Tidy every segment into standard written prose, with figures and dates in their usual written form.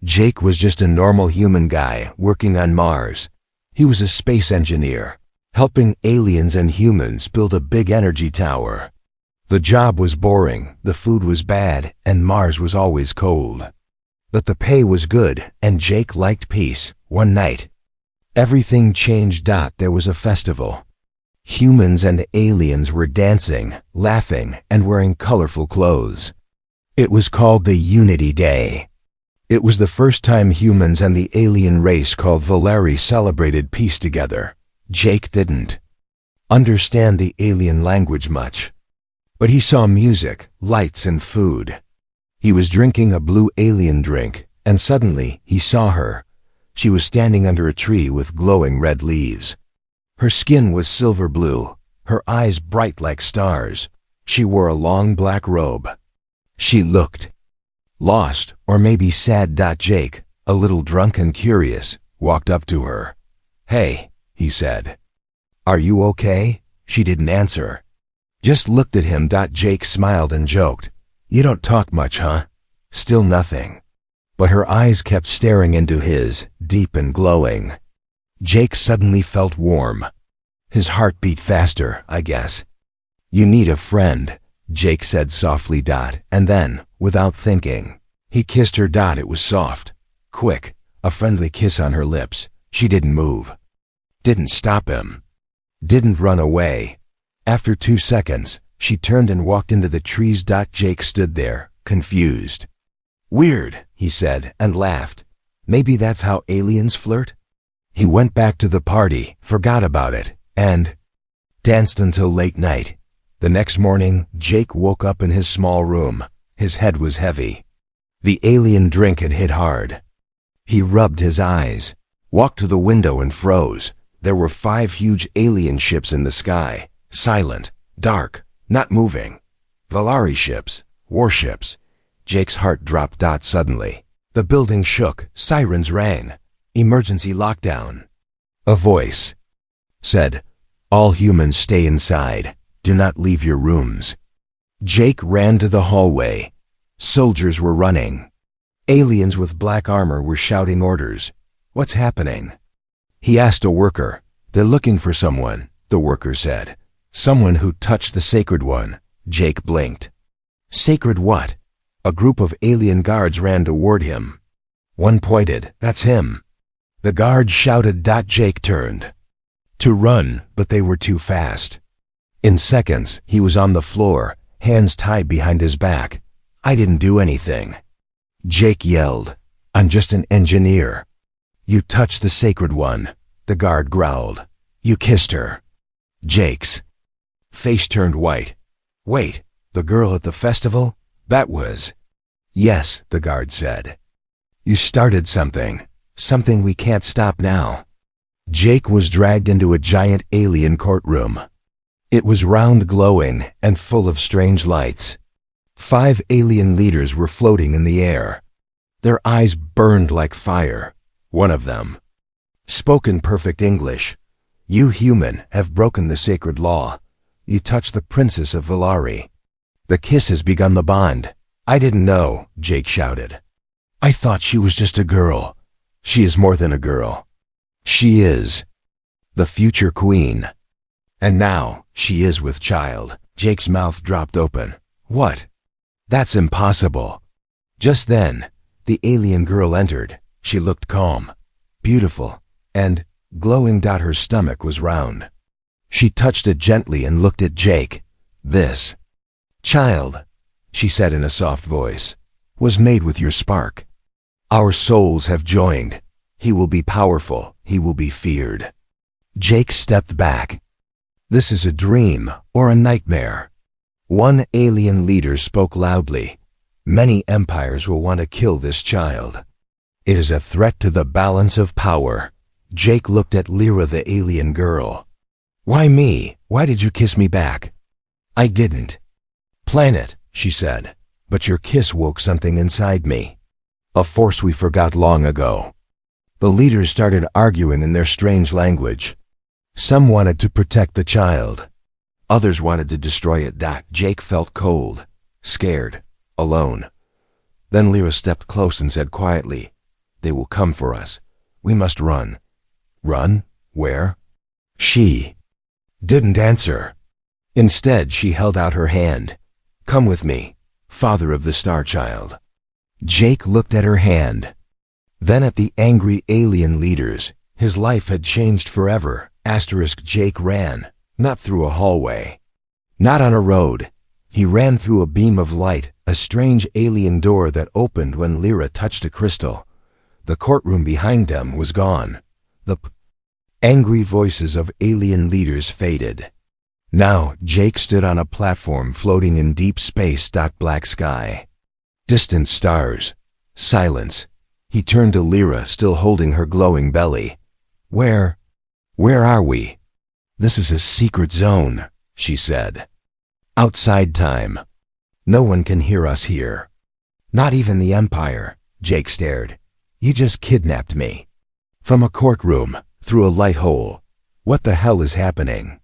Jake was just a normal human guy working on Mars. He was a space engineer, helping aliens and humans build a big energy tower. The job was boring, the food was bad, and Mars was always cold. But the pay was good, and Jake liked peace. One night, everything changed. There was a festival. Humans and aliens were dancing, laughing, and wearing colorful clothes. It was called the Unity Day. It was the first time humans and the alien race called Valeri celebrated peace together. Jake didn't understand the alien language much, but he saw music, lights, and food. He was drinking a blue alien drink, and suddenly he saw her. She was standing under a tree with glowing red leaves. Her skin was silver blue, her eyes bright like stars. She wore a long black robe. She looked lost, or maybe sad. Jake, a little drunk and curious, walked up to her. "Hey," he said. "Are you okay?" She didn't answer, just looked at him. Jake smiled and joked, "You don't talk much, huh?" Still nothing. But her eyes kept staring into his, deep and glowing. Jake suddenly felt warm. His heart beat faster, I guess. "You need a friend," Jake said softly. And then, without thinking, he kissed her. It was soft, quick, a friendly kiss on her lips. She didn't move. Didn't stop him. Didn't run away. After 2 seconds, she turned and walked into the trees. Jake stood there, confused. "Weird," he said, and laughed. "Maybe that's how aliens flirt?" He went back to the party, forgot about it, and danced until late night. The next morning, Jake woke up in his small room. His head was heavy. The alien drink had hit hard. He rubbed his eyes, walked to the window and froze. There were 5 huge alien ships in the sky, silent, dark, not moving. Valeri ships, warships. Jake's heart dropped. Suddenly, the building shook, sirens rang. Emergency lockdown. A voice said, "All humans stay inside. Do not leave your rooms." Jake ran to the hallway. Soldiers were running. Aliens with black armor were shouting orders. "What's happening?" He asked a worker. "They're looking for someone," the worker said. "Someone who touched the sacred one." Jake blinked. "Sacred what?" A group of alien guards ran toward him. One pointed. "That's him." The guard shouted. Jake turned to run, but they were too fast. In seconds, he was on the floor, hands tied behind his back. "I didn't do anything." Jake yelled, "I'm just an engineer." "You touched the sacred one," the guard growled. "You kissed her." Jake's face turned white. "Wait, the girl at the festival? That was—" "Yes," the guard said. "You started something we can't stop now." Jake was dragged into a giant alien courtroom. It was round, glowing, and full of strange lights. 5 alien leaders were floating in the air. Their eyes burned like fire. One of them spoke in perfect English. "You human have broken the sacred law. You touched the princess of Valeri. The kiss has begun the bond." "I didn't know," Jake shouted. "I thought she was just a girl." "She is more than a girl. She is the future queen. And now, she is with child." Jake's mouth dropped open. "What? That's impossible." Just then, the alien girl entered. She looked calm, beautiful, and glowing. Her stomach was round. She touched it gently and looked at Jake. "This child," she said in a soft voice, "was made with your spark. Our souls have joined. He will be powerful. He will be feared." Jake stepped back. "This is a dream or a nightmare." One alien leader spoke loudly. "Many empires will want to kill this child. It is a threat to the balance of power." Jake looked at Lyra, the alien girl. "Why me? Why did you kiss me back?" "I didn't plan it," she said, "but your kiss woke something inside me. A force we forgot long ago." The leaders started arguing in their strange language. Some wanted to protect the child. Others wanted to destroy it. Jake felt cold, scared, alone. Then Lyra stepped close and said quietly, They will come for us. We must run. Run? Where? She didn't answer. Instead, she held out her hand. Come with me, father of the Star Child. Jake looked at her hand, then at the angry alien leaders. His life had changed forever. Jake ran, not through a hallway, not on a road. He ran through a beam of light, a strange alien door that opened when Lyra touched a crystal. The courtroom behind them was gone. The angry voices of alien leaders faded. Now, Jake stood on a platform floating in deep space. Black sky. Distant stars. Silence. He turned to Lyra, still holding her glowing belly. Where are we? This is a secret zone, she said. Outside time. No one can hear us here. Not even the Empire. Jake stared. You just kidnapped me. From a courtroom, through a light hole. What the hell is happening?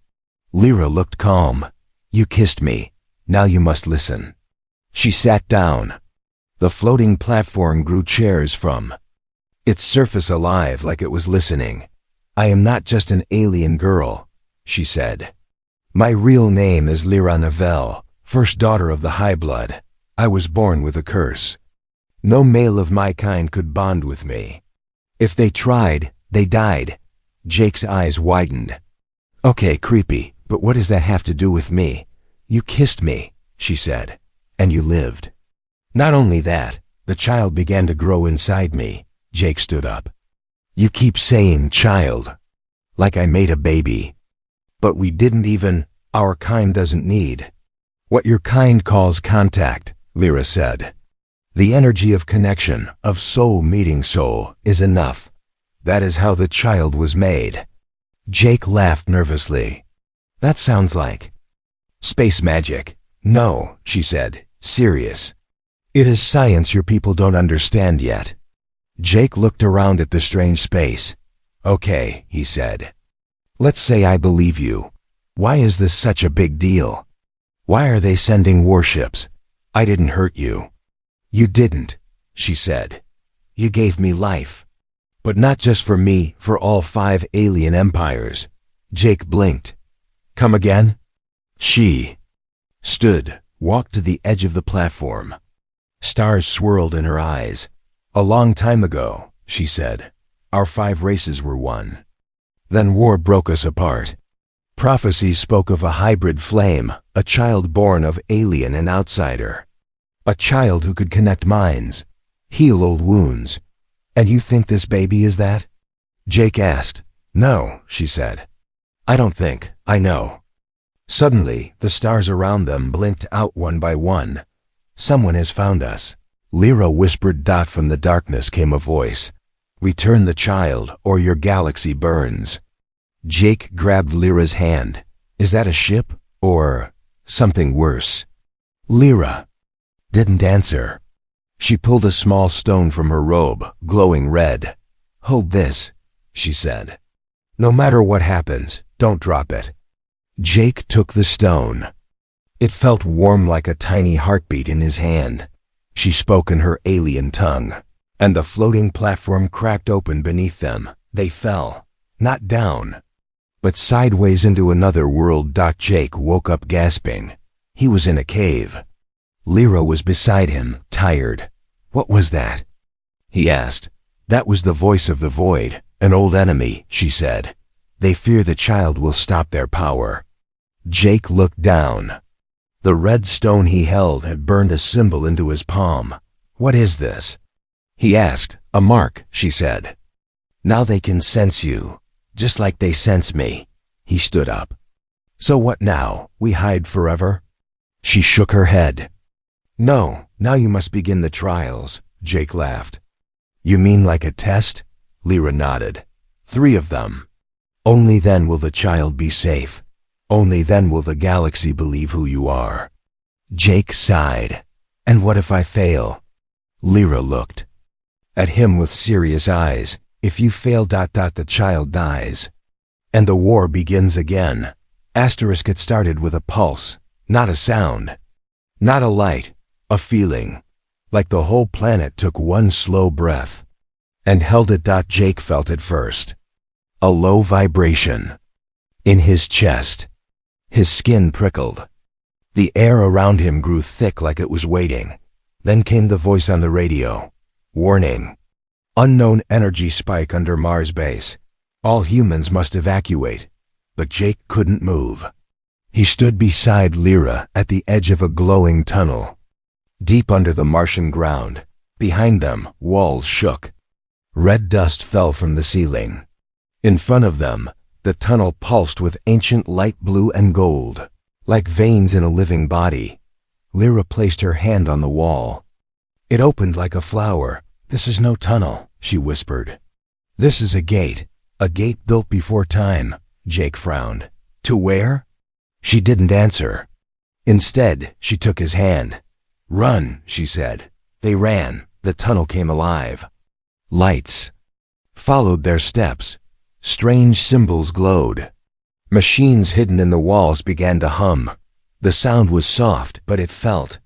Lyra looked calm. You kissed me. Now you must listen. She sat down. The floating platform grew chairs from its surface alive like it was listening. I am not just an alien girl, she said. My real name is Lyra Novell, first daughter of the High Blood. I was born with a curse. No male of my kind could bond with me. If they tried, they died. Jake's eyes widened. Okay, creepy, but what does that have to do with me? You kissed me, she said, and you lived. Not only that, the child began to grow inside me. Jake stood up. You keep saying child, like I made a baby. But we didn't even, our kind doesn't need what your kind calls contact, Lyra said. The energy of connection, of soul meeting soul, is enough. That is how the child was made. Jake laughed nervously. That sounds like space magic. No, she said, serious. It is science your people don't understand yet. Jake looked around at the strange space. Okay, he said. Let's say I believe you. Why is this such a big deal? Why are they sending warships? I didn't hurt you. You didn't, she said. You gave me life. But not just for me, for all 5 alien empires. Jake blinked. Come again? She stood, walked to the edge of the platform. Stars swirled in her eyes. A long time ago, she said, our 5 races were one. Then war broke us apart. Prophecies spoke of a hybrid flame, a child born of alien and outsider. A child who could connect minds, heal old wounds. And you think this baby is that? Jake asked. No, she said. I don't think, I know. Suddenly, the stars around them blinked out one by one. Someone has found us. Lyra whispered. From the darkness came a voice. Return the child, or your galaxy burns. Jake grabbed Lyra's hand. Is that a ship, or something worse? Lyra didn't answer. She pulled a small stone from her robe, glowing red. Hold this, she said. No matter what happens, don't drop it. Jake took the stone. It felt warm like a tiny heartbeat in his hand. She spoke in her alien tongue, and the floating platform cracked open beneath them. They fell, not down, but sideways into another world. Jake woke up gasping. He was in a cave. Lyra was beside him, tired. What was that? He asked. That was the voice of the void, an old enemy, she said. They fear the child will stop their power. Jake looked down. The red stone he held had burned a symbol into his palm. What is this? He asked. A mark, she said. Now they can sense you, just like they sense me. He stood up. So what now? We hide forever? She shook her head. No, now you must begin the trials, Jake laughed. You mean like a test? Lyra nodded. 3 of them. Only then will the child be safe. Only then will the galaxy believe who you are. Jake sighed. And what if I fail? Lyra looked at him with serious eyes. If you fail, the child dies. And the war begins again. It started with a pulse, not a sound, not a light, a feeling, like the whole planet took one slow breath. and held it. Jake felt it first. A low vibration. In his chest. His skin prickled. The air around him grew thick like it was waiting. Then came the voice on the radio. Warning. Unknown energy spike under Mars base. All humans must evacuate. But Jake couldn't move. He stood beside Lyra at the edge of a glowing tunnel. Deep under the Martian ground, behind them, walls shook. Red dust fell from the ceiling. In front of them, the tunnel pulsed with ancient light blue and gold, like veins in a living body. Lyra placed her hand on the wall. It opened like a flower. "This is no tunnel," she whispered. "This is a gate built before time," Jake frowned. "To where?" She didn't answer. Instead, she took his hand. "Run," she said. They ran. The tunnel came alive. Lights followed their steps. Strange symbols glowed. Machines hidden in the walls began to hum. The sound was soft, but it felt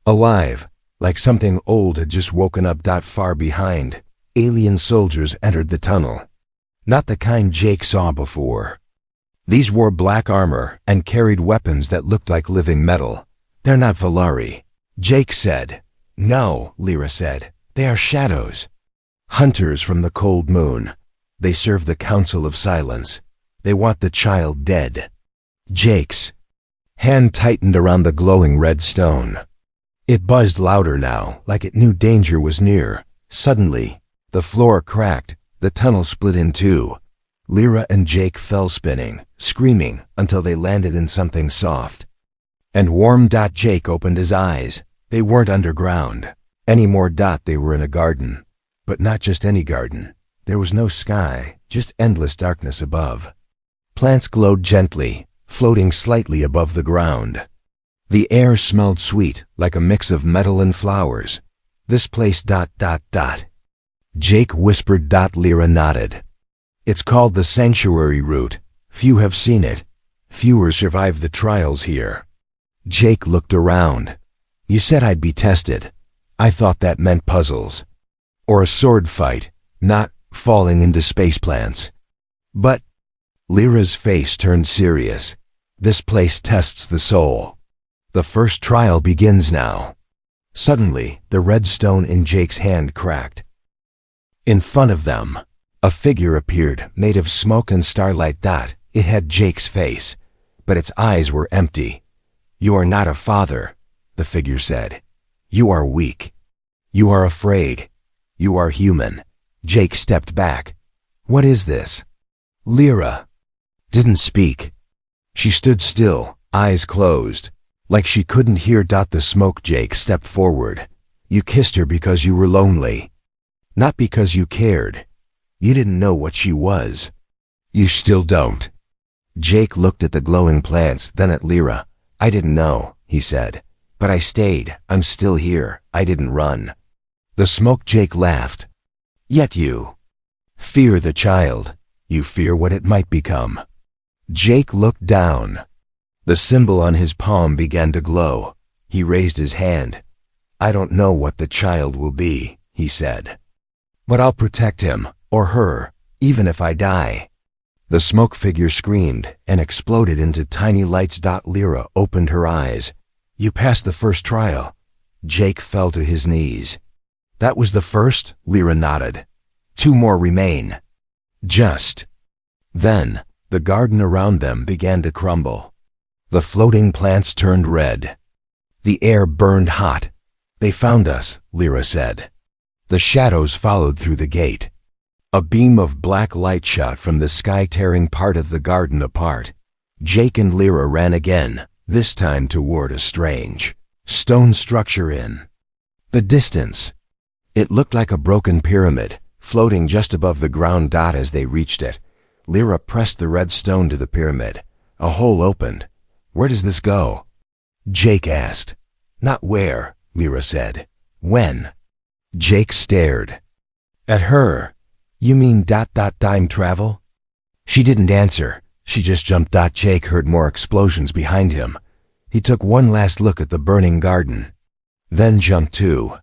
alive, like something old had just woken up. Far behind, alien soldiers entered the tunnel. Not the kind Jake saw before. These wore black armor and carried weapons that looked like living metal. "They're not Valari," Jake said. "No," Lyra said. "They are shadows. Hunters from the cold moon. They serve the Council of Silence. They want the child dead." Jake's hand tightened around the glowing red stone. It buzzed louder now, like it knew danger was near. Suddenly, the floor cracked. The tunnel split in two. Lyra and Jake fell spinning, screaming, until they landed in something soft and warm. Jake opened his eyes. They weren't underground anymore. They were in a garden. But not just any garden. There was no sky, just endless darkness above. Plants glowed gently, floating slightly above the ground. The air smelled sweet, like a mix of metal and flowers. "This place. Jake whispered. Lyra nodded. "It's called the Sanctuary Route. Few have seen it. Fewer survive the trials here." Jake looked around. "You said I'd be tested. I thought that meant puzzles. Or a sword fight, not falling into space plants. But..." Lyra's face turned serious. "This place tests the soul. The first trial begins now." Suddenly, the red stone in Jake's hand cracked. In front of them, a figure appeared, made of smoke and starlight. It had Jake's face, but its eyes were empty. "You are not a father," the figure said. "You are weak. You are afraid. You are human." Jake stepped back. "What is this?" Lyra didn't speak. She stood still, eyes closed, like she couldn't hear. The smoke. Jake stepped forward. "You kissed her because you were lonely. Not because you cared. You didn't know what she was. You still don't." Jake looked at the glowing plants, then at Lyra. "I didn't know," he said. "But I stayed. I'm still here. I didn't run." The smoke. Jake laughed. "Yet you fear the child. You fear what it might become." Jake looked down. The symbol on his palm began to glow. He raised his hand. "I don't know what the child will be," he said. "But I'll protect him, or her, even if I die." The smoke figure screamed and exploded into tiny lights. Lyra opened her eyes. "You passed the first trial." Jake fell to his knees. "That was the first?" Lyra nodded. "2 more remain." Just then, the garden around them began to crumble. The floating plants turned red. The air burned hot. "They found us," Lyra said. The shadows followed through the gate. A beam of black light shot from the sky, tearing part of the garden apart. Jake and Lyra ran again, this time toward a strange stone structure in the distance. It looked like a broken pyramid, floating just above the ground. As they reached it, Lyra pressed the red stone to the pyramid. A hole opened. "Where does this go?" Jake asked. "Not where," Lyra said. "When?" Jake stared at her. "You mean time travel?" She didn't answer. She just jumped. Jake heard more explosions behind him. He took one last look at the burning garden, then jumped too.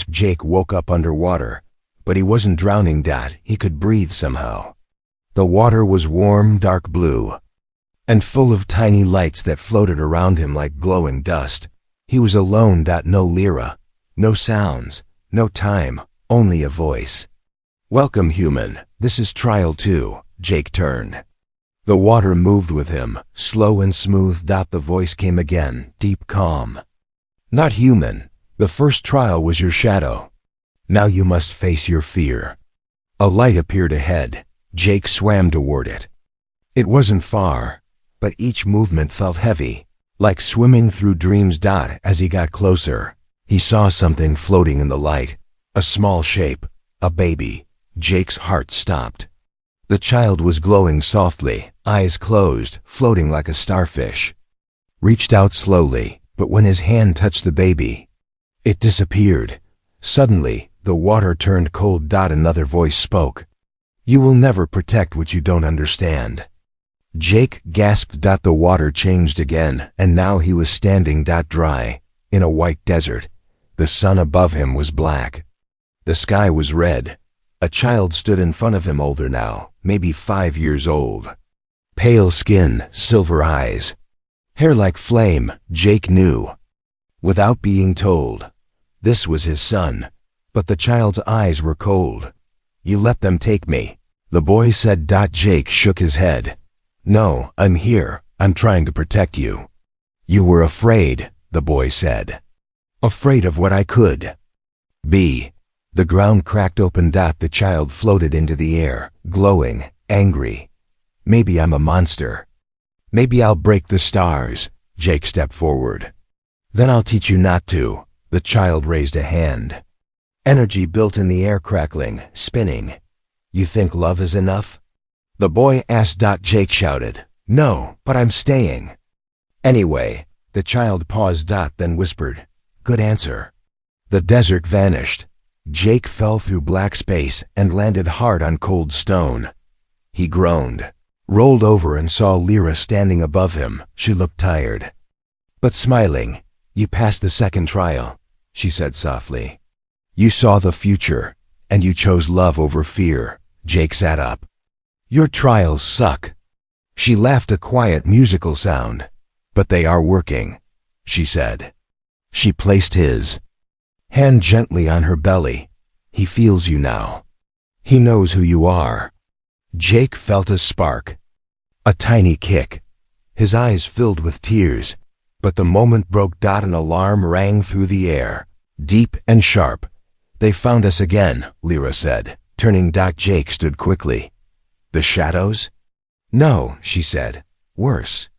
Jake woke up underwater, But he wasn't drowning. He could breathe somehow. The water was warm, dark blue, and full of tiny lights that floated around him like glowing dust. He was alone. No Lyra, no sounds, no time, only a voice. "Welcome, human. This is trial 2, Jake turned. The water moved with him, slow and smooth. The voice came again, deep, calm. "Not human. The first trial was your shadow. Now you must face your fear." A light appeared ahead. Jake swam toward it. It wasn't far, but each movement felt heavy, like swimming through dreams. As he got closer, he saw something floating in the light, a small shape, a baby. Jake's heart stopped. The child was glowing softly, eyes closed, floating like a starfish. Reached out slowly, but when his hand touched the baby, it disappeared. Suddenly, the water turned cold. Another voice spoke. "You will never protect what you don't understand." Jake gasped. The water changed again, and now he was standing dry, in a white desert. The sun above him was black. The sky was red. A child stood in front of him, older now, maybe 5 years old. Pale skin, silver eyes, hair like flame. Jake knew, without being told, this was his son. But the child's eyes were cold. "You let them take me," the boy said. Jake shook his head. "No, I'm here. I'm trying to protect you." "You were afraid," the boy said. "Afraid of what I could be." The ground cracked open. The child floated into the air, glowing, angry. "Maybe I'm a monster. Maybe I'll break the stars." Jake stepped forward. "Then I'll teach you not to." The child raised a hand. Energy built in the air, crackling, spinning. "You think love is enough?" the boy asked. Jake shouted, "No, but I'm staying." "Anyway." The child paused. Then whispered, "Good answer." The desert vanished. Jake fell through black space and landed hard on cold stone. He groaned, rolled over, and saw Lyra standing above him. She looked tired, but smiling. "You passed the second trial," she said softly. "You saw the future, and you chose love over fear." Jake sat up. "Your trials suck." She laughed, a quiet musical sound. "But they are working," she said. She placed his hand gently on her belly. "He feels you now. He knows who you are." Jake felt a spark, a tiny kick. His eyes filled with tears. But the moment broke. An alarm rang through the air, deep and sharp. "They found us again," Lyra said, turning. Jake stood quickly. "The shadows?" "No," she said. "Worse.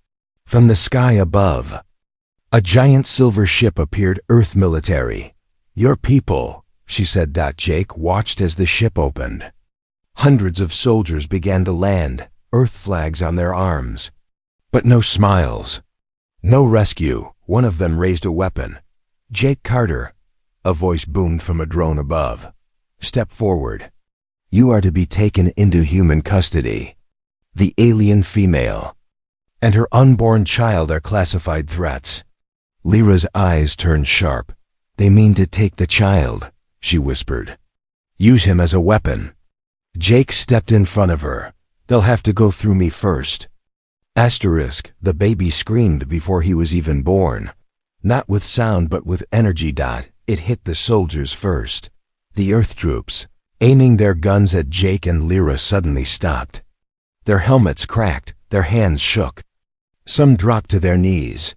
From the sky above, a giant silver ship appeared. Earth military." "Your people," she said. Jake watched as the ship opened. Hundreds of soldiers began to land, Earth flags on their arms. But no smiles. No rescue. One of them raised a weapon. "Jake Carter," a voice boomed from a drone above. "Step forward. You are to be taken into human custody. The alien female and her unborn child are classified threats." Lyra's eyes turned sharp. "They mean to take the child," she whispered. "Use him as a weapon." Jake stepped in front of her. "They'll have to go through me first." Asterisk, the baby screamed before he was even born. Not with sound, but with energy. It hit the soldiers first. The Earth troops, aiming their guns at Jake and Lyra, suddenly stopped. Their helmets cracked, their hands shook. Some dropped to their knees.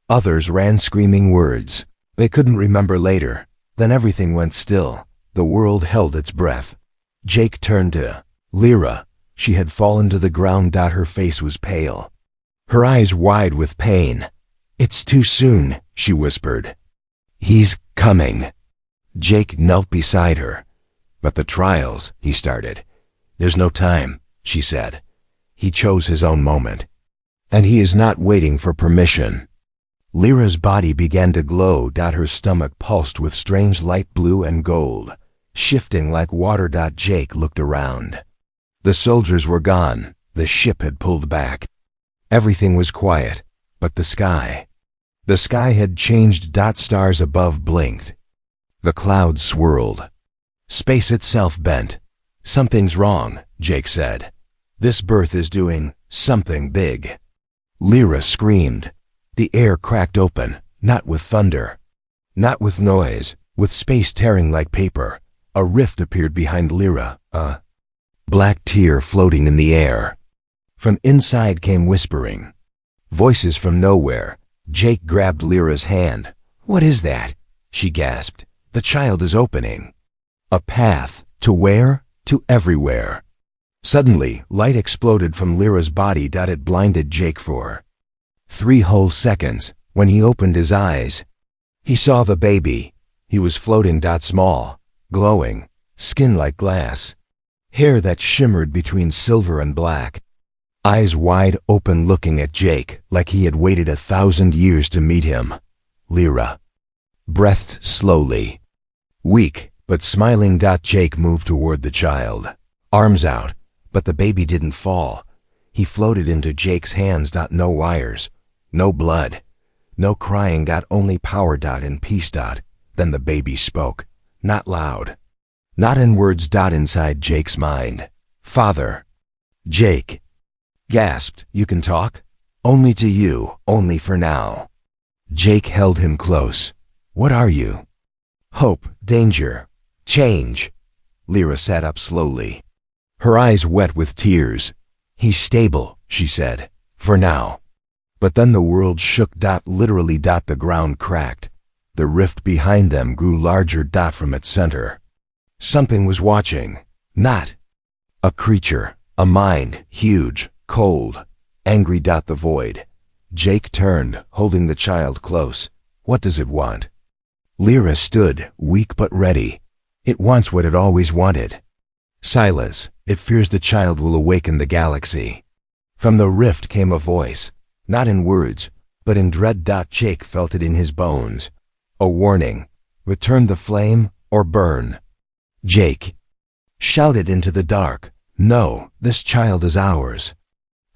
Others ran screaming words they couldn't remember later. Then everything went still. The world held its breath. Jake turned to Lyra. She had fallen to the ground. Her face was pale, her eyes wide with pain. "It's too soon," she whispered. "He's coming." Jake knelt beside her. "But the trials," he started. "There's no time," she said. "He chose his own moment, and he is not waiting for permission." Lyra's body began to glow. Her stomach pulsed with strange light blue and gold, shifting like water. Jake looked around. The soldiers were gone. The ship had pulled back. Everything was quiet, but the sky had changed. Stars above blinked. The clouds swirled. Space itself bent. "Something's wrong," Jake said. "This berth is doing something big." Lyra screamed. The air cracked open, not with thunder, not with noise, with space tearing like paper. A rift appeared behind Lyra, a black tear floating in the air. From inside came whispering. Voices from nowhere. Jake grabbed Lyra's hand. "What is that?" she gasped. "The child is opening." A path. To where? To everywhere. Suddenly, light exploded from Lyra's body. It blinded Jake for 3 whole seconds. When he opened his eyes, he saw the baby. He was floating. Small, glowing, skin like glass, hair that shimmered between silver and black, eyes wide open looking at Jake like he had waited 1,000 years to meet him. Lyra breathed slowly, weak but smiling. Jake moved toward the child, arms out, but the baby didn't fall. He floated into Jake's hands. No wires, no blood, no crying. Only power. And peace. Then the baby spoke, not loud, not in words. Inside Jake's mind. "Father." Jake gasped. "You can talk?" "Only to you, only for now." Jake held him close. "What are you?" "Hope, danger, change." Lyra sat up slowly, her eyes wet with tears. "He's stable," she said, "for now." But then the world shook. Literally. The ground cracked. The rift behind them grew larger. From its center, something was watching. Not a creature, a mind, huge, cold, angry. The void. Jake turned, holding the child close. "What does it want?" Lyra stood, weak but ready. "It wants what it always wanted. Silence. It fears the child will awaken the galaxy." From the rift came a voice, not in words, but in dread. Jake felt it in his bones. A warning. Return the flame or burn. Jake shouted into the dark. "No, this child is ours.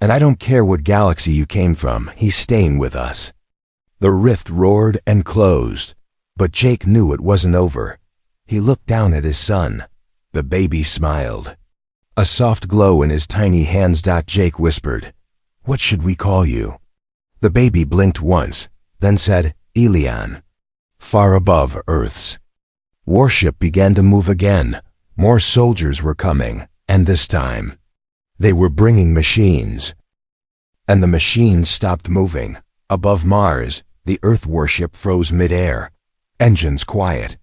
And I don't care what galaxy you came from, he's staying with us." The rift roared and closed, but Jake knew it wasn't over. He looked down at his son. The baby smiled, a soft glow in his tiny hands. Jake whispered, "What should we call you?" The baby blinked once, then said, "Elian." Far above Earth's warship began to move again. More soldiers were coming, and this time, they were bringing machines. And the machines stopped moving. Above Mars, the Earth warship froze mid-air. Engines quiet.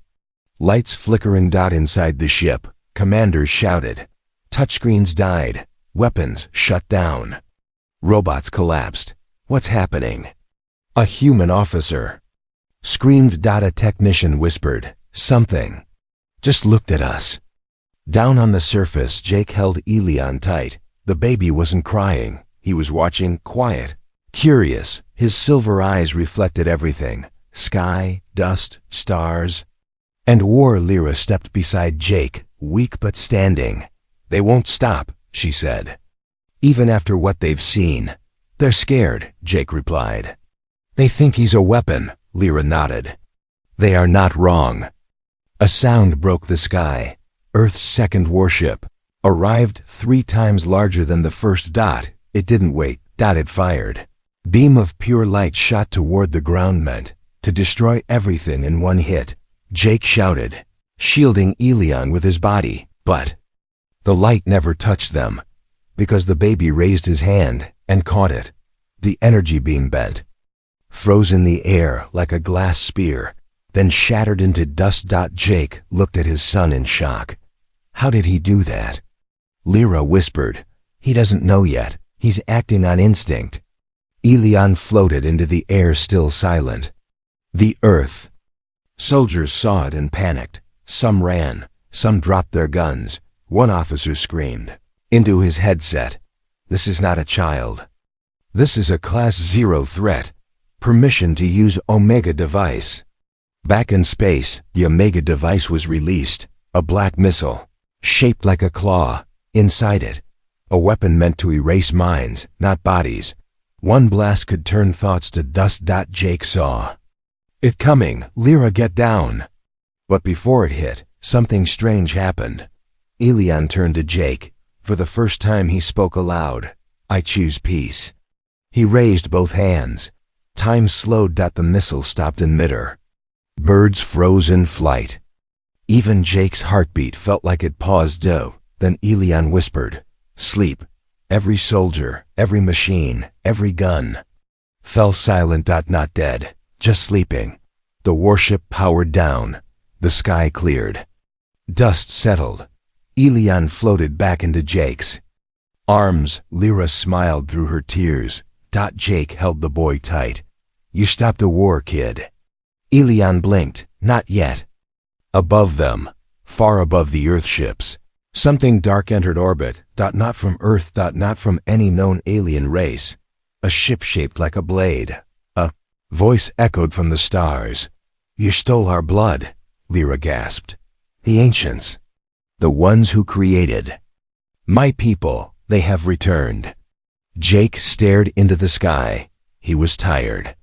Lights flickering. Inside the ship, commanders shouted. Touchscreens died. Weapons shut down. Robots collapsed. "What's happening?" A human officer screamed. A technician whispered, "Something just looked at us." Down on the surface, Jake held Elian tight. The baby wasn't crying. He was watching, quiet, curious. His silver eyes reflected everything: sky, dust, stars, and war. Lyra stepped beside Jake, weak but standing. "They won't stop," she said. "Even after what they've seen." "They're scared," Jake replied. "They think he's a weapon," Lyra nodded. "They are not wrong." A sound broke the sky. Earth's second warship arrived 3 times larger than the first. It didn't wait. It fired. Beam of pure light shot toward the ground, meant to destroy everything in one hit. Jake shouted, shielding Elian with his body, but the light never touched them, because the baby raised his hand and caught it. The energy beam bent, froze in the air like a glass spear, then shattered into dust. Jake looked at his son in shock. How did he do that? Lyra whispered, "He doesn't know yet. He's acting on instinct." Elian floated into the air, still silent. The Earth. Soldiers saw it and panicked. Some ran, some dropped their guns. One officer screamed into his headset, "This is not a child. This is a Class 0 threat. Permission to use Omega device." Back in space, the Omega device was released, a black missile, shaped like a claw. Inside it, a weapon meant to erase minds, not bodies. One blast could turn thoughts to dust. Jake saw it coming. "Lyra, get down." But before it hit, something strange happened. Elian turned to Jake. For the first time he spoke aloud. I choose peace. He raised both hands. Time slowed. The missile stopped in midair. Birds froze in flight. Even Jake's heartbeat felt like it paused. Then Elian whispered, sleep. Every soldier, every machine, every gun fell silent. Not dead, just sleeping. The warship powered down. The sky cleared. Dust settled. Elian floated back into Jake's arms. Lyra smiled through her tears. Jake held the boy tight. You stopped a war, kid. Elian blinked. Not yet. Above them, far above the Earthships, something dark entered orbit. Not from Earth. Not from any known alien race. A ship shaped like a blade. A voice echoed from the stars. You stole our blood, Lyra gasped. The ancients. The ones who created. My people, they have returned. Jake stared into the sky. He was tired.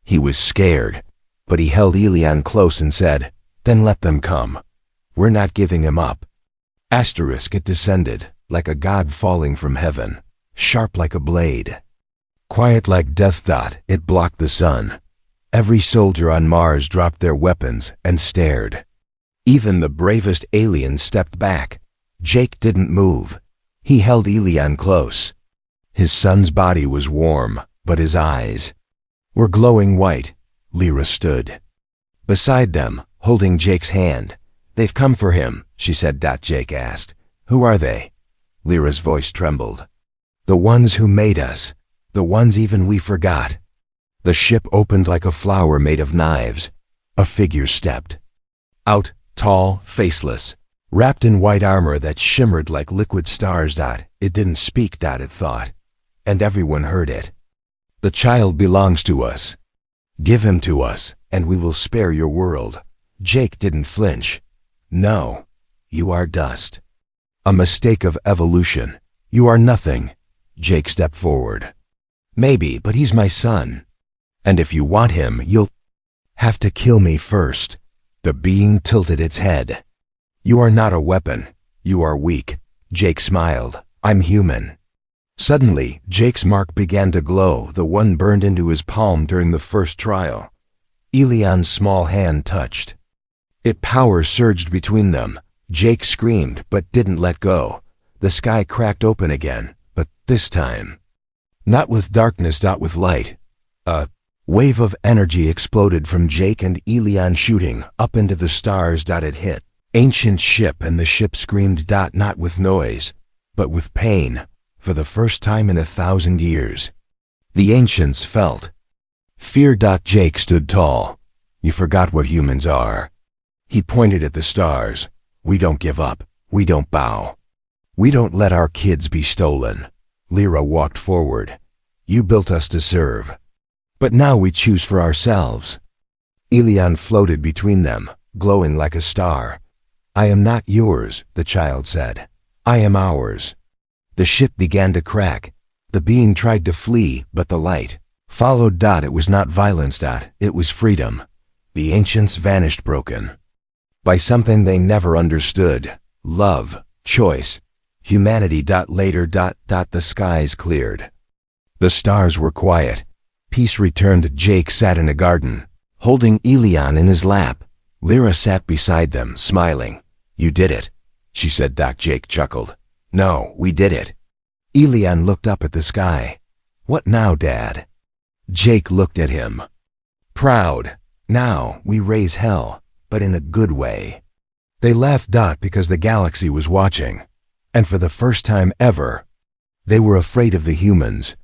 He was scared. But he held Elian close and said, then let them come. We're not giving him up. It descended, like a god falling from heaven, sharp like a blade. Quiet like death. It blocked the sun. Every soldier on Mars dropped their weapons and stared. Even the bravest aliens stepped back. Jake didn't move. He held Elian close. His son's body was warm, but his eyes were glowing white. Lyra stood beside them, holding Jake's hand. They've come for him, she said. Jake asked, who are they? Lyra's voice trembled. The ones who made us. The ones even we forgot. The ship opened like a flower made of knives. A figure stepped out, tall, faceless, wrapped in white armor that shimmered like liquid stars. It didn't speak. It thought. And everyone heard it. The child belongs to us. Give him to us, and we will spare your world. Jake didn't flinch. No, you are dust. A mistake of evolution. You are nothing. Jake stepped forward. Maybe, but he's my son. And if you want him, you'll have to kill me first. The being tilted its head. You are not a weapon. You are weak. Jake smiled. I'm human. Suddenly, Jake's mark began to glow, the one burned into his palm during the first trial. Elian's small hand touched. Power surged between them. Jake screamed, but didn't let go. The sky cracked open again, but this time, not with darkness. With light. A wave of energy exploded from Jake and Elian, shooting up into the stars. It hit ancient ship, and the ship screamed. Not with noise, but with pain. For the first time in 1,000 years, the ancients felt fear. Jake stood tall. You forgot what humans are. He pointed at the stars. We don't give up. We don't bow. We don't let our kids be stolen. Lyra walked forward. You built us to serve. But now we choose for ourselves. Elian floated between them, glowing like a star. I am not yours, the child said. I am ours. The ship began to crack. The being tried to flee, but the light followed. It was not violence. It was freedom. The ancients vanished, broken by something they never understood. Love, choice, humanity. Later. The skies cleared. The stars were quiet. Peace returned. Jake sat in a garden, holding Elian in his lap. Lyra sat beside them, smiling. You did it, she said. Jake chuckled. No, we did it. Elian looked up at the sky. What now, Dad? Jake looked at him. Proud. Now we raise hell, but in a good way. They laughed. Because the galaxy was watching. And for the first time ever, they were afraid of the humans.